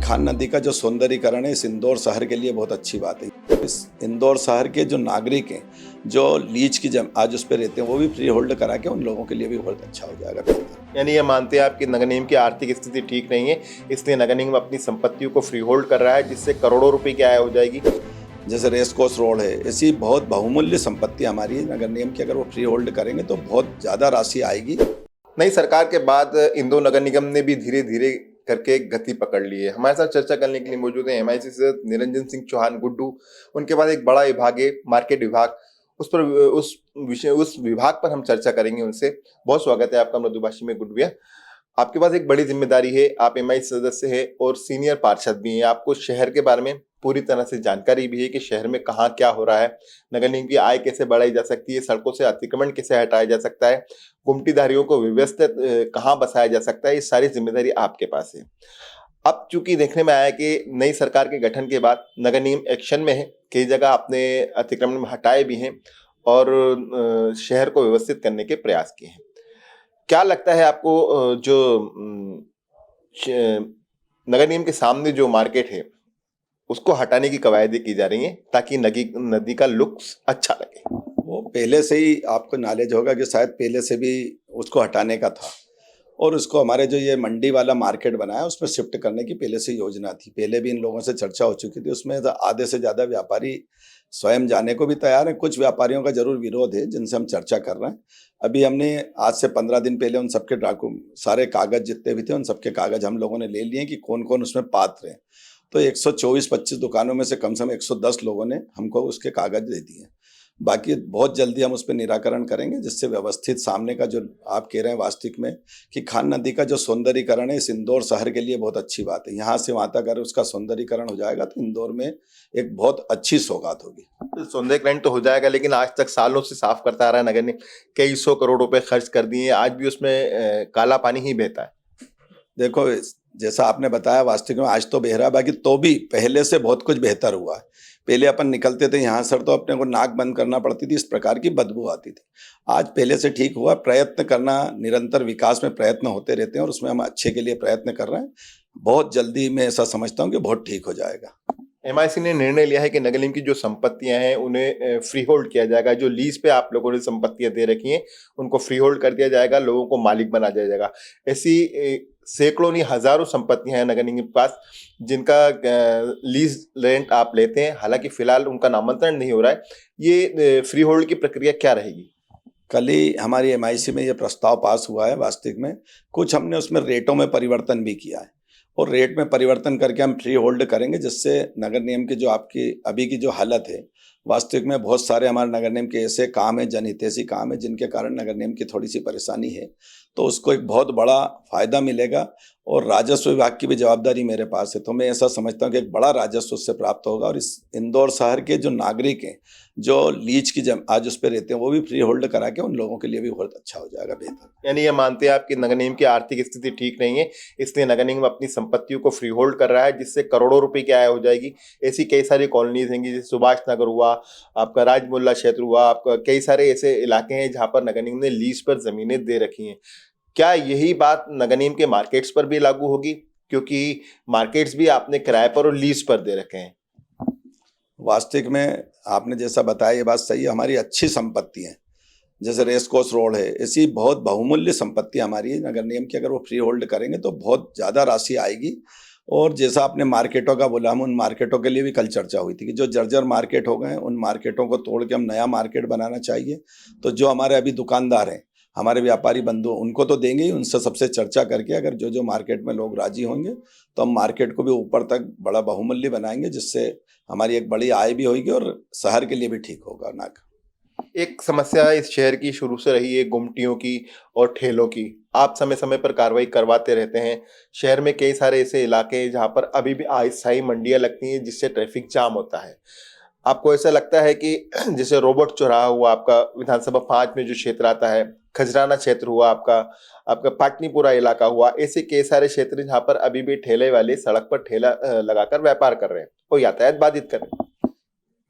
खान नदी का जो सौंदर्यीकरण है इस इंदौर शहर के लिए बहुत अच्छी बात है। इस इंदौर शहर के जो नागरिक हैं, जो लीज की आज उस पर रहते हैं, वो भी फ्री होल्ड करा के उन लोगों के लिए भी बहुत अच्छा हो जाएगा। यानी ये मानते हैं आप कि नगर निगम की आर्थिक स्थिति ठीक नहीं है, इसलिए नगर निगम अपनी संपत्तियों को फ्री होल्ड कर रहा है, जिससे करोड़ों रुपए की आय हो जाएगी। जैसे रेस कोर्स रोड है, ऐसी बहुत बहुमूल्य संपत्ति हमारी है नगर निगम की, अगर वो फ्री होल्ड करेंगे तो बहुत ज़्यादा राशि आएगी। नई सरकार के बाद इंदौर नगर निगम ने भी धीरे धीरे करके गति पकड़ ली है। हमारे साथ चर्चा करने के लिए मौजूद है MIC से निरंजन सिंह चौहान गुड्डू। उनके पास एक बड़ा विभाग है, मार्केट विभाग। उस विभाग पर हम चर्चा करेंगे उनसे। बहुत स्वागत है आपका मृदुभाषी में गुड्डू भैया। आपके पास एक बड़ी जिम्मेदारी है, आप MIC सदस्य है और सीनियर पार्षद भी हैं। आपको शहर के बारे में पूरी तरह से जानकारी भी है कि शहर में कहाँ क्या हो रहा है, नगर निगम की आय कैसे बढ़ाई जा सकती है, सड़कों से अतिक्रमण कैसे हटाया जा सकता है, गुमटीधारियों को व्यवस्थित कहाँ बसाया जा सकता है। ये सारी जिम्मेदारी आपके पास है। अब चूंकि देखने में आया कि नई सरकार के गठन के बाद नगर निगम एक्शन में है, कई जगह आपने अतिक्रमण हटाए भी हैं और शहर को व्यवस्थित करने के प्रयास किए हैं। क्या लगता है आपको, जो नगर निगम के सामने जो मार्केट है उसको हटाने की कवायदें की जा रही हैं ताकि नदी का लुक्स अच्छा लगे? वो पहले से ही आपको नॉलेज होगा कि शायद पहले से भी उसको हटाने का था, और उसको हमारे जो ये मंडी वाला मार्केट बनाया उसमें शिफ्ट करने की पहले से योजना थी। पहले भी इन लोगों से चर्चा हो चुकी थी, उसमें आधे से ज़्यादा व्यापारी स्वयं जाने को भी तैयार हैं। कुछ व्यापारियों का जरूर विरोध है जिनसे हम चर्चा कर रहे हैं। अभी हमने आज से 15 दिन पहले उन सबके सारे कागज जितने भी थे उन सबके कागज हम लोगों ने ले लिए कि कौन कौन उसमें पात्र हैं। तो 124-25 दुकानों में से कम 110 लोगों ने हमको उसके कागज दे दिए। बाकी बहुत जल्दी हम उस पर निराकरण करेंगे, जिससे व्यवस्थित सामने का जो आप कह रहे हैं वास्तविक में कि खान नदी का जो सौंदर्यीकरण है इस इंदौर शहर के लिए बहुत अच्छी बात है। यहाँ से वहाँ तक अगर उसका सौंदर्यीकरण हो जाएगा तो इंदौर में एक बहुत अच्छी सौगात होगी। सौंदर्यीकरण तो हो जाएगा, लेकिन आज तक सालों से साफ करता आ रहा है नगर ने, कई 100 करोड़ रुपए खर्च कर दिए, आज भी उसमें काला पानी ही बहता है। देखो, जैसा आपने बताया वास्तविक में आज तो बह रहा है, बाकी तो भी पहले से बहुत कुछ बेहतर हुआ है। पहले अपन निकलते थे यहाँ सर तो अपने को नाक बंद करना पड़ती थी, इस प्रकार की बदबू आती थी। आज पहले से ठीक हुआ। प्रयत्न करना, निरंतर विकास में प्रयत्न होते रहते हैं और उसमें हम अच्छे के लिए प्रयत्न कर रहे हैं। बहुत जल्दी मैं ऐसा समझता हूँ कि बहुत ठीक हो जाएगा। MIC ने निर्णय लिया है कि नगर निगम की जो संपत्तियां हैं उन्हें फ्री होल्ड किया जाएगा। जो लीज पे आप लोगों ने संपत्तियां दे रखी हैं उनको फ्री होल्ड कर दिया जाएगा, लोगों को मालिक बना दिया जाएगा। ऐसी सैकड़ों नहीं हजारों संपत्तियां हैं नगर निगम के पास जिनका लीज रेंट आप लेते हैं। हालांकि फिलहाल उनका नामांतरण नहीं हो रहा है। ये फ्री होल्ड की प्रक्रिया क्या रहेगी? कल ही हमारी MIC में ये प्रस्ताव पास हुआ है। वास्तविक में कुछ हमने उसमें रेटों में परिवर्तन भी किया है और रेट में परिवर्तन करके हम फ्री होल्ड करेंगे, जिससे नगर निगम की जो आपकी अभी की जो हालत है, वास्तविक में बहुत सारे हमारे नगर निगम के ऐसे काम है, जनहितैषी काम है, जिनके कारण नगर निगम की थोड़ी सी परेशानी है, तो उसको एक बहुत बड़ा फायदा मिलेगा। और राजस्व विभाग की भी जवाबदारी मेरे पास है, तो मैं ऐसा समझता हूँ कि एक बड़ा राजस्व उससे प्राप्त होगा। और इस इंदौर शहर के जो नागरिक हैं, जो लीज की आज उस पर रहते हैं, वो भी फ्री होल्ड करा के उन लोगों के लिए भी बहुत अच्छा हो जाएगा, बेहतर। यानी ये मानते हैं आप कि नगर निगम की आर्थिक स्थिति ठीक नहीं है, इसलिए नगर निगम अपनी संपत्तियों को फ्री होल्ड कर रहा है, जिससे करोड़ों रुपए की आय हो जाएगी। ऐसी कई सारी कॉलोनीज हैं, जैसे सुभाष नगर हुआ, आपका राजमोहल्ला क्षेत्र हुआ, आपका कई सारे ऐसे इलाके हैं जहां पर नगर निगम ने लीज पर जमीनें दे रखी हैं। क्या यही बात नगर निगम के मार्केट्स पर भी लागू होगी? क्योंकि मार्केट्स भी आपने किराए पर और लीज पर दे रखे हैं। वास्तविक में आपने जैसा बताया ये बात सही है। हमारी अच्छी संपत्ति है, जैसे रेस कोर्स रोड है, ऐसी बहुत बहुमूल्य संपत्ति हमारी है नगर निगम की, अगर वो फ्री होल्ड करेंगे तो बहुत ज़्यादा राशि आएगी। और जैसा आपने मार्केटों का बोला, हम उन मार्केटों के लिए भी कल चर्चा हुई थी कि जो जर्जर मार्केट हो गए उन मार्केटों को तोड़ के हम नया मार्केट बनाना चाहिए। तो जो हमारे अभी दुकानदार हैं, हमारे व्यापारी बंधु, उनको तो देंगे ही, उनसे सबसे चर्चा करके अगर जो जो मार्केट में लोग राजी होंगे तो हम मार्केट को भी ऊपर तक बड़ा बहुमूल्य बनाएंगे, जिससे हमारी एक बड़ी आय भी होगी और शहर के लिए भी ठीक होगा। नाक एक समस्या इस शहर की शुरू से रही है गुमटियों की और ठेलों की। आप समय समय पर कार्रवाई करवाते रहते हैं। शहर में कई सारे ऐसे इलाके हैं जहां पर अभी भी अस्थायी मंडियां लगती हैं, जिससे ट्रैफिक जाम होता है। आपको ऐसा लगता है कि जैसे रोबोट चौराहा हुआ आपका विधानसभा 5 में जो क्षेत्र आता है, खजराना क्षेत्र हुआ आपका, आपका पाटनीपुरा इलाका हुआ, ऐसे कई सारे क्षेत्र जहाँ पर अभी भी ठेले वाले सड़क पर ठेला लगाकर व्यापार कर रहे हैं और यातायात बाधित कर रहे हैं?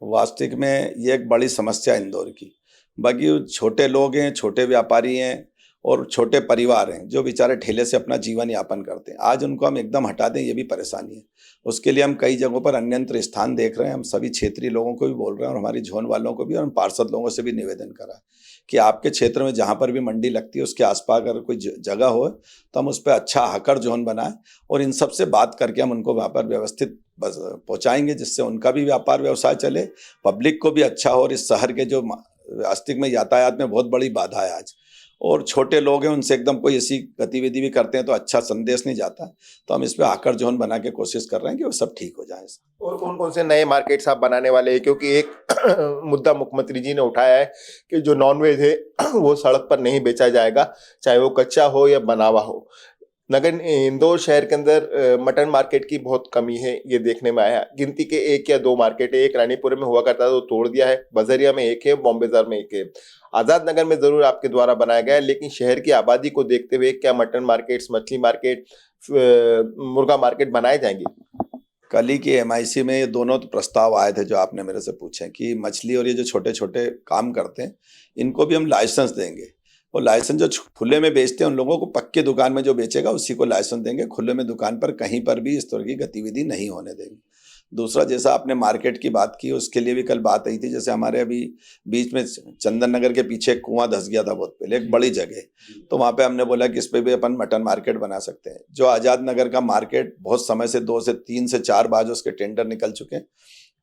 वास्तविक में ये एक बड़ी समस्या है इंदौर की। बाकी छोटे लोग हैं, छोटे व्यापारी हैं, और छोटे परिवार हैं जो बेचारे ठेले से अपना जीवन यापन करते हैं, आज उनको हम एकदम हटा दें ये भी परेशानी है। उसके लिए हम कई जगहों पर अन्यंत्र स्थान देख रहे हैं। हम सभी क्षेत्रीय लोगों को भी बोल रहे हैं और हमारी जोन वालों को भी, और हम पार्षद लोगों से भी निवेदन करा है कि आपके क्षेत्र में जहाँ पर भी मंडी लगती है उसके आसपास अगर कोई जगह हो तो हम उस पर अच्छा हाकर जोन बनाएं और इन सब से बात करके हम उनको वहाँ पर व्यवस्थित पहुँचाएंगे, जिससे उनका भी व्यापार व्यवसाय चले, पब्लिक को भी अच्छा हो। और इस शहर के जो अस्तित्व में यातायात में बहुत बड़ी बाधा है आज, और छोटे लोग हैं उनसे एकदम कोई ऐसी गतिविधि भी करते हैं तो अच्छा संदेश नहीं जाता। तो हम इस पे आकर जोन बना के कोशिश कर रहे हैं कि वो सब ठीक हो जाए। और कौन कौन से नए मार्केट्स आप बनाने वाले हैं? क्योंकि एक मुद्दा मुख्यमंत्री जी ने उठाया है कि जो नॉनवेज है वो सड़क पर नहीं बेचा जाएगा, चाहे वो कच्चा हो या बना हुआ हो। नगर इंदौर शहर के अंदर मटन मार्केट की बहुत कमी है, ये देखने में आया। गिनती के 1 या 2 मार्केट है, एक रानीपुर में हुआ करता था तो तोड़ दिया है, बजरिया में एक है, बॉम्बे बाजार में एक है। आजाद नगर में जरूर आपके द्वारा बनाया गया है, लेकिन शहर की आबादी को देखते हुए क्या मटन मार्केट्स, मछली मार्केट, मुर्गा मार्केट बनाए जाएंगे? कल ही की एमआईसी में ये दोनों तो प्रस्ताव आए थे जो आपने मेरे से पूछे कि मछली और ये जो छोटे छोटे काम करते हैं इनको भी हम लाइसेंस देंगे। और लाइसेंस जो खुले में बेचते हैं उन लोगों को पक्के दुकान में जो बेचेगा उसी को लाइसेंस देंगे, खुले में दुकान पर कहीं पर भी इस तरह की गतिविधि नहीं होने देंगे। दूसरा, जैसा आपने मार्केट की बात की उसके लिए भी कल बात आई थी। जैसे हमारे अभी बीच में चंदन नगर के पीछे एक कुआं धस गया था बहुत पहले, एक बड़ी जगह, तो वहाँ पे हमने बोला कि इस पे भी अपन मटन मार्केट बना सकते हैं। जो आज़ाद नगर का मार्केट बहुत समय से 2 से 3 से 4 बार उसके टेंडर निकल चुके हैं,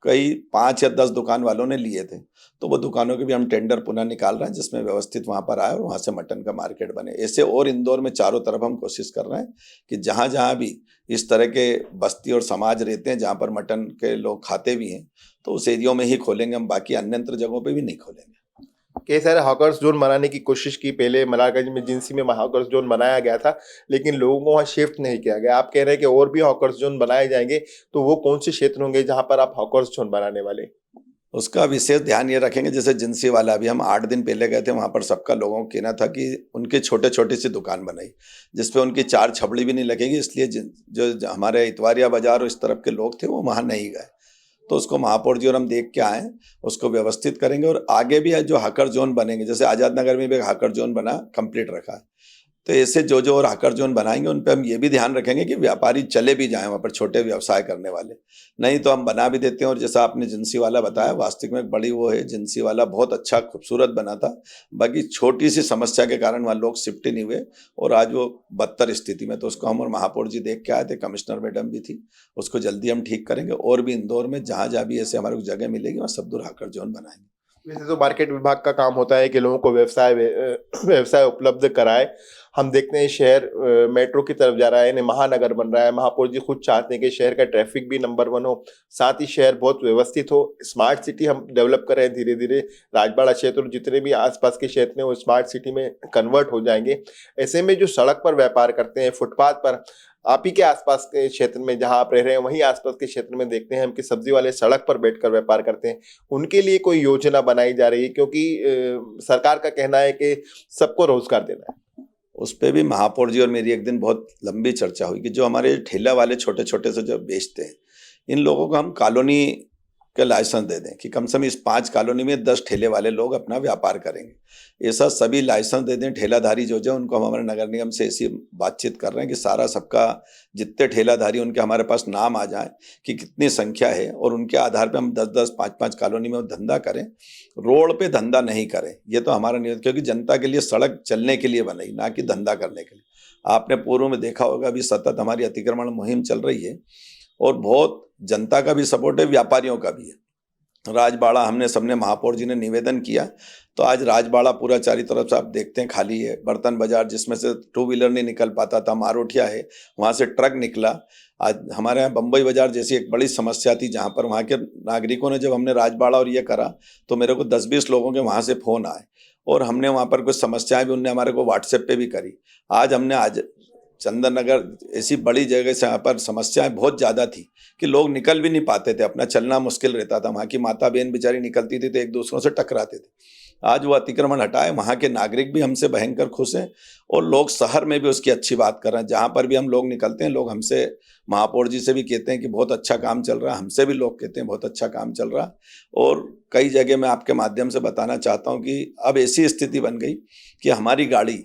कई 5 या 10 दुकान वालों ने लिए थे, तो वो दुकानों के भी हम टेंडर पुनः निकाल रहे हैं जिसमें व्यवस्थित वहाँ पर आए और वहाँ से मटन का मार्केट बने। ऐसे और इंदौर में चारों तरफ हम कोशिश कर रहे हैं कि जहाँ जहाँ भी इस तरह के बस्ती और समाज रहते हैं जहाँ पर मटन के लोग खाते भी हैं तो उस एरियो में ही खोलेंगे हम, बाकी अन्यंत्र जगहों पे भी नहीं खोलेंगे। कई सारे हॉकर्स जोन बनाने की कोशिश की, पहले मलारगंज में जिंसी में हॉकर्स जोन बनाया गया था, लेकिन लोगों को वहाँ शिफ्ट नहीं किया गया। आप कह रहे हैं कि और भी हॉकर्स जोन बनाए जाएंगे, तो वो कौन से क्षेत्र होंगे जहाँ पर आप हॉकर्स जोन बनाने वाले? उसका विशेष ध्यान ये रखेंगे, जैसे जिंसी वाला अभी हम 8 दिन पहले गए थे, वहाँ पर सबका लोगों का कहना था कि उनकी छोटे छोटी सी दुकान बनाई जिसपे उनकी 4 छबड़ी भी नहीं लगेगी, इसलिए जो हमारे इतवारिया बाजार और इस तरफ के लोग थे वो वहाँ नहीं गए। तो उसको महापौर जी और हम देख के आए, उसको व्यवस्थित करेंगे। और आगे भी जो हाकर जोन बनेंगे, जैसे आज़ाद नगर में भी एक हाकर जोन बना कंप्लीट रखा है, तो ऐसे जो जो और हाकर जोन बनाएंगे उन पे हम ये भी ध्यान रखेंगे कि व्यापारी चले भी जाएं वहाँ पर, छोटे व्यवसाय करने वाले, नहीं तो हम बना भी देते हैं। और जैसा आपने जिंसी वाला बताया, वास्तविक में एक बड़ी वो है, जिंसी वाला बहुत अच्छा खूबसूरत बना था, बाकी छोटी सी समस्या के कारण वहाँ लोग शिफ्ट नहीं हुए और आज वो बदतर स्थिति में। तो उसको हम और महापौर जी देख के आए थे, कमिश्नर मैडम भी थी, उसको जल्दी हम ठीक करेंगे। और भी इंदौर में जहाँ जहाँ भी ऐसे हमारे को जगह मिलेगी वहाँ सब दूर हाकर जोन बनाएंगे। वैसे तो मार्केट विभाग का काम होता है कि लोगों को व्यवसाय उपलब्ध कराए। हम देखते हैं शहर मेट्रो की तरफ जा रहा है, यानी महानगर बन रहा है। महापौर जी खुद चाहते हैं कि शहर का ट्रैफिक भी नंबर 1 हो, साथ ही शहर बहुत व्यवस्थित हो। स्मार्ट सिटी हम डेवलप कर रहे हैं धीरे धीरे। राजबाड़ा क्षेत्र और जितने भी आसपास के क्षेत्र हैं वो स्मार्ट सिटी में कन्वर्ट हो जाएंगे। ऐसे में जो सड़क पर व्यापार करते हैं, फुटपाथ पर, आप ही के आसपास के क्षेत्र में जहां आप रह रहे हैं वहीं आसपास के क्षेत्र में देखते हैं हम कि सब्जी वाले सड़क पर बैठकर व्यापार करते हैं, उनके लिए कोई योजना बनाई जा रही है? क्योंकि सरकार का कहना है कि सबको रोजगार देना है। उस पर भी महापौर जी और मेरी एक दिन बहुत लंबी चर्चा हुई कि जो हमारे ठेला वाले छोटे छोटे से जो बेचते हैं इन लोगों को हम कॉलोनी का लाइसेंस दे दें कि कम से कम इस 5 कॉलोनी में 10 ठेले वाले लोग अपना व्यापार करेंगे। ऐसा सभी लाइसेंस दे दें ठेलाधारी जो जो उनको हम हमारे नगर निगम से ऐसी बातचीत कर रहे हैं कि सारा सबका जितने ठेलाधारी उनके हमारे पास नाम आ जाए कि कितनी संख्या है और उनके आधार पे हम 10-10, 5-5 कॉलोनी में धंधा करें, रोड पे धंधा नहीं करें। ये तो हमारा नियत, क्योंकि जनता के लिए सड़क चलने के लिए बनाई, ना कि धंधा करने के लिए। आपने पूर्व में देखा होगा अभी सतत हमारी अतिक्रमण मुहिम चल रही है और बहुत जनता का भी सपोर्ट है, व्यापारियों का भी है। राजबाड़ा हमने सबने महापौर जी ने निवेदन किया तो आज राजबाड़ा पूरा चारों तरफ से आप देखते हैं खाली है। बर्तन बाजार जिसमें से 2 व्हीलर नहीं निकल पाता था, मारोठिया है, वहाँ से ट्रक निकला। आज हमारे यहाँ बम्बई बाजार जैसी एक बड़ी समस्या थी जहाँ पर वहाँ के नागरिकों ने, जब हमने राजबाड़ा और ये करा तो मेरे को 10-20 लोगों के वहाँ से फ़ोन आए और हमने वहाँ पर कुछ समस्याएं भी उनने हमारे को व्हाट्सएप पे भी करी। आज चंदन नगर ऐसी बड़ी जगह से यहाँ पर समस्याएं बहुत ज़्यादा थी कि लोग निकल भी नहीं पाते थे, अपना चलना मुश्किल रहता था। वहाँ की माता बहन बेचारी निकलती थी तो एक दूसरों से टकराते थे। आज वो अतिक्रमण हटाए, वहाँ के नागरिक भी हमसे भयंकर खुश हैं और लोग शहर में भी उसकी अच्छी बात कर रहे हैं। जहाँ पर भी हम लोग निकलते हैं लोग हमसे, महापौर जी से भी कहते हैं कि बहुत अच्छा काम चल रहा है, हमसे भी लोग कहते हैं बहुत अच्छा काम चल रहा है। और कई जगह मैं आपके माध्यम से बताना चाहता हूँ कि अब ऐसी स्थिति बन गई कि हमारी गाड़ी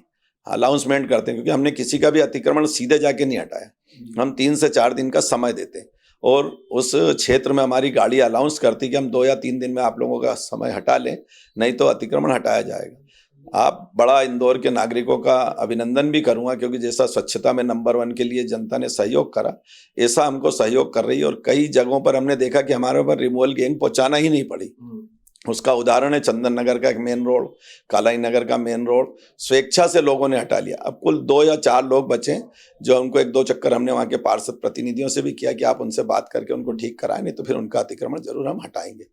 अनाउंसमेंट करते हैं, क्योंकि हमने किसी का भी अतिक्रमण सीधे जाके नहीं हटाया। हम 3 से 4 दिन का समय देते हैं और उस क्षेत्र में हमारी गाड़ी अनाउंस करती कि हम 2 या 3 दिन में आप लोगों का समय हटा लें, नहीं तो अतिक्रमण हटाया जाएगा। आप बड़ा इंदौर के नागरिकों का अभिनंदन भी करूंगा, क्योंकि जैसा स्वच्छता में नंबर 1 के लिए जनता ने सहयोग करा, ऐसा हमको सहयोग कर रही है। और कई जगहों पर हमने देखा कि हमारे ऊपर रिमूवल गैंग पहुंचाना ही नहीं पड़ी। उसका उदाहरण है चंदन नगर का एक मेन रोड, कालाई नगर का मेन रोड, स्वेच्छा से लोगों ने हटा लिया। अब कुल 2 या 4 लोग बचे, जो उनको 1-2 चक्कर हमने वहाँ के पार्षद प्रतिनिधियों से भी किया कि आप उनसे बात करके उनको ठीक कराएं, नहीं तो फिर उनका अतिक्रमण जरूर हम हटाएंगे।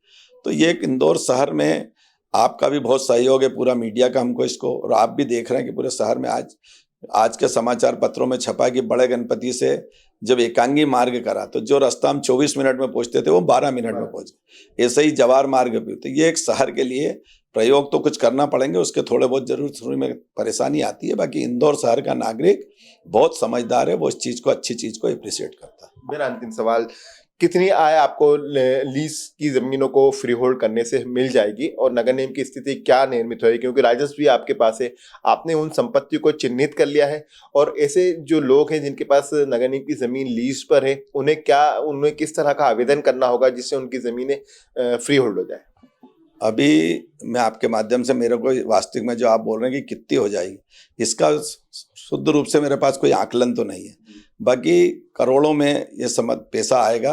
तो ये एक इंदौर शहर में आपका भी बहुत सहयोग है, पूरा मीडिया का हमको इसको, और आप भी देख रहे हैं कि पूरे शहर में आज के समाचार पत्रों में छपा कि बड़े गणपति से जब एकांगी मार्ग करा तो जो रास्ता हम 24 मिनट में पहुंचते थे वो 12 मिनट में पहुंच गए। ऐसे ही जवार मार्ग भी। तो ये एक शहर के लिए प्रयोग तो कुछ करना पड़ेंगे, उसके थोड़े बहुत जरूर शुरू में परेशानी आती है। बाकी इंदौर शहर का नागरिक बहुत समझदार है, वो इस चीज को, अच्छी चीज को अप्रिशिएट करता है। मेरा अंतिम सवाल, कितनी आय आपको लीज की जमीनों को फ्री होल्ड करने से मिल जाएगी और नगर निगम की स्थिति क्या निर्मित होगी, क्योंकि राजस्व भी आपके पास है, आपने उन संपत्तियों को चिन्हित कर लिया है, और ऐसे जो लोग हैं जिनके पास नगर निगम की जमीन लीज पर है, उन्हें किस तरह का आवेदन करना होगा जिससे उनकी जमीनें फ्री होल्ड हो जाए? अभी मैं आपके माध्यम से, मेरे को वास्तविक में जो आप बोल रहे हैं कि कितनी हो जाएगी, इसका शुद्ध रूप से मेरे पास कोई आकलन तो नहीं है। बाकी करोड़ों में ये पैसा आएगा,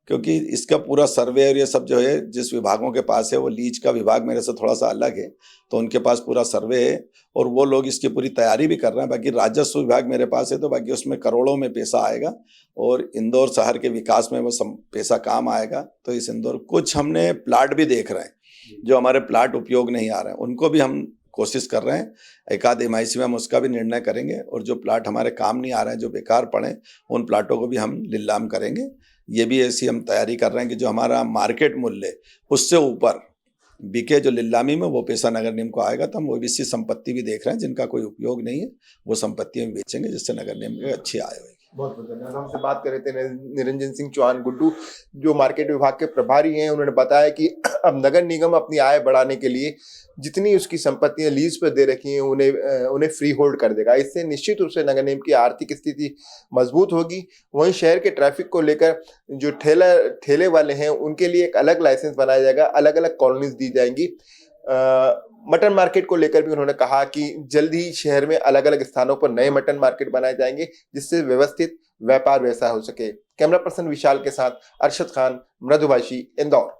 क्योंकि इसका पूरा सर्वे और ये सब जो है जिस विभागों के पास है, वो लीज का विभाग मेरे से थोड़ा सा अलग है, तो उनके पास पूरा सर्वे है और वो लोग इसकी पूरी तैयारी भी कर रहे हैं। बाकी राजस्व विभाग मेरे पास है, तो बाकी उसमें करोड़ों में पैसा आएगा और इंदौर शहर के विकास में वो पैसा काम आएगा। तो इस इंदौर, कुछ हमने प्लाट भी देख रहे हैं जो हमारे प्लाट उपयोग नहीं आ रहे हैं, उनको भी हम कोशिश कर रहे हैं। एक आध MIC में हम उसका भी निर्णय करेंगे, और जो प्लाट हमारे काम नहीं आ रहे हैं, जो बेकार पड़े, उन प्लाटों को भी हम नीलाम करेंगे। ये भी ऐसी हम तैयारी कर रहे हैं कि जो हमारा मार्केट मूल्य उससे ऊपर बिके, जो नीलामी में, वो पैसा नगर निगम को आएगा। तो हम वो भी संपत्ति भी देख रहे हैं जिनका कोई उपयोग नहीं है, वो संपत्ति हम बेचेंगे, जिससे नगर निगम की अच्छी आय होगी। बहुत बहुत धन्यवाद। हमसे बात कर रहे थे निरंजन सिंह चौहान गुड्डू, जो मार्केट विभाग के प्रभारी हैं। उन्होंने बताया कि अब नगर निगम अपनी आय बढ़ाने के लिए जितनी उसकी संपत्तियां लीज पर दे रखी हैं उन्हें फ्री होल्ड कर देगा। इससे निश्चित रूप से नगर निगम की आर्थिक स्थिति मजबूत होगी। वहीं शहर के ट्रैफिक को लेकर जो ठेले वाले हैं उनके लिए एक अलग लाइसेंस बनाया जाएगा, अलग अलग कॉलोनीज दी जाएंगी। मटन मार्केट को लेकर भी उन्होंने कहा कि जल्द ही शहर में अलग अलग स्थानों पर नए मटन मार्केट बनाए जाएंगे, जिससे व्यवस्थित व्यापार व्यवसाय हो सके। कैमरा पर्सन विशाल के साथ अरशद खान, मृदुभाषी, इंदौर।